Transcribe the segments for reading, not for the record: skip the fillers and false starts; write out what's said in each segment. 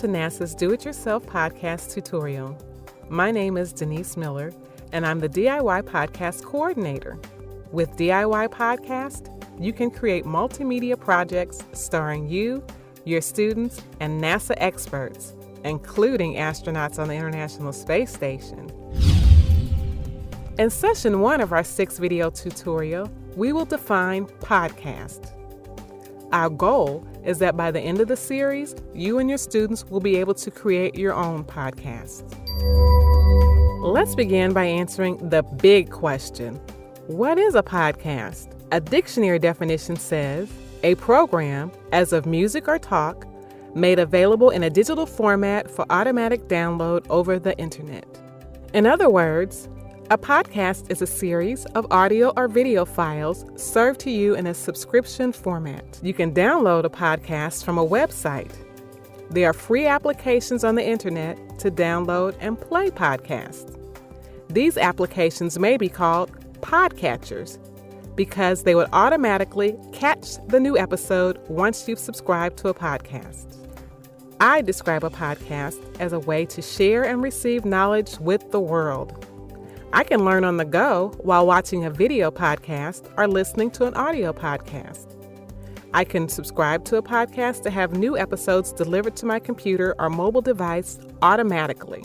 to NASA's Do-It-Yourself Podcast tutorial. My name is Denise Miller, and I'm the DIY Podcast Coordinator. With DIY Podcast, you can create multimedia projects starring you, your students, and NASA experts, including astronauts on the International Space Station. In session 1 of our 6-video tutorial, we will define podcast. Our goal is that by the end of the series, you and your students will be able to create your own podcast. Let's begin by answering the big question. What is a podcast? A dictionary definition says, a program, as of music or talk, made available in a digital format for automatic download over the internet. In other words, a podcast is a series of audio or video files served to you in a subscription format. You can download a podcast from a website. There are free applications on the internet to download and play podcasts. These applications may be called podcatchers because they would automatically catch the new episode once you've subscribed to a podcast. I describe a podcast as a way to share and receive knowledge with the world. I can learn on the go while watching a video podcast or listening to an audio podcast. I can subscribe to a podcast to have new episodes delivered to my computer or mobile device automatically.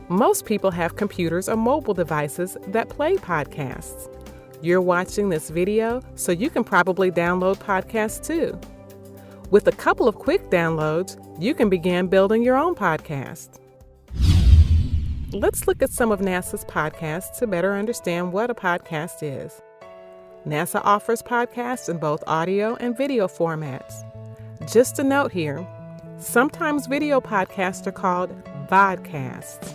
Most people have computers or mobile devices that play podcasts. You're watching this video, so you can probably download podcasts too. With a couple of quick downloads, you can begin building your own podcast. Let's look at some of NASA's podcasts to better understand what a podcast is. NASA offers podcasts in both audio and video formats. Just a note here, sometimes video podcasts are called vodcasts.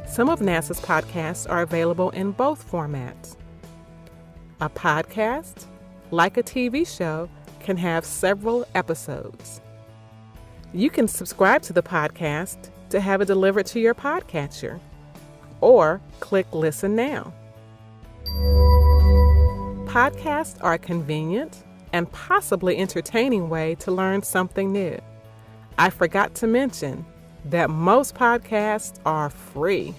Some of NASA's podcasts are available in both formats. A podcast, like a TV show, can have several episodes. You can subscribe to the podcast to have it delivered to your podcatcher, or click Listen Now. Podcasts are a convenient and possibly entertaining way to learn something new. I forgot to mention that most podcasts are free.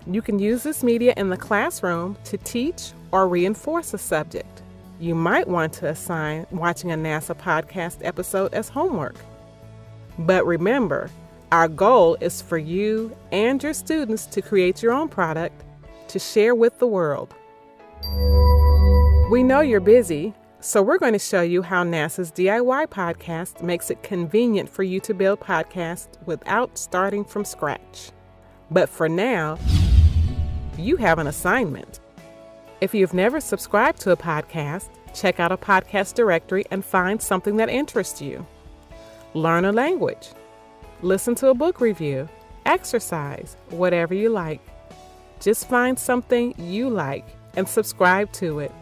You can use this media in the classroom to teach or reinforce a subject. You might want to assign watching a NASA podcast episode as homework. But remember, our goal is for you and your students to create your own product to share with the world. We know you're busy, so we're going to show you how NASA's DIY podcast makes it convenient for you to build podcasts without starting from scratch. But for now, you have an assignment. If you've never subscribed to a podcast, check out a podcast directory and find something that interests you. Learn a language. Listen to a book review. Exercise, whatever you like. Just find something you like and subscribe to it.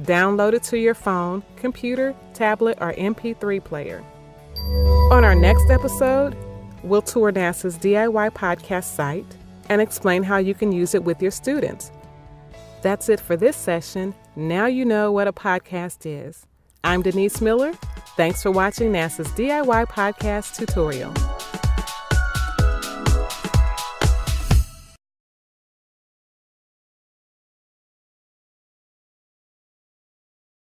Download it to your phone, computer, tablet, or MP3 player. On our next episode, we'll tour NASA's DIY podcast site and explain how you can use it with your students. That's it for this session. Now you know what a podcast is. I'm Denise Miller. Thanks for watching NASA's DIY Podcast tutorial.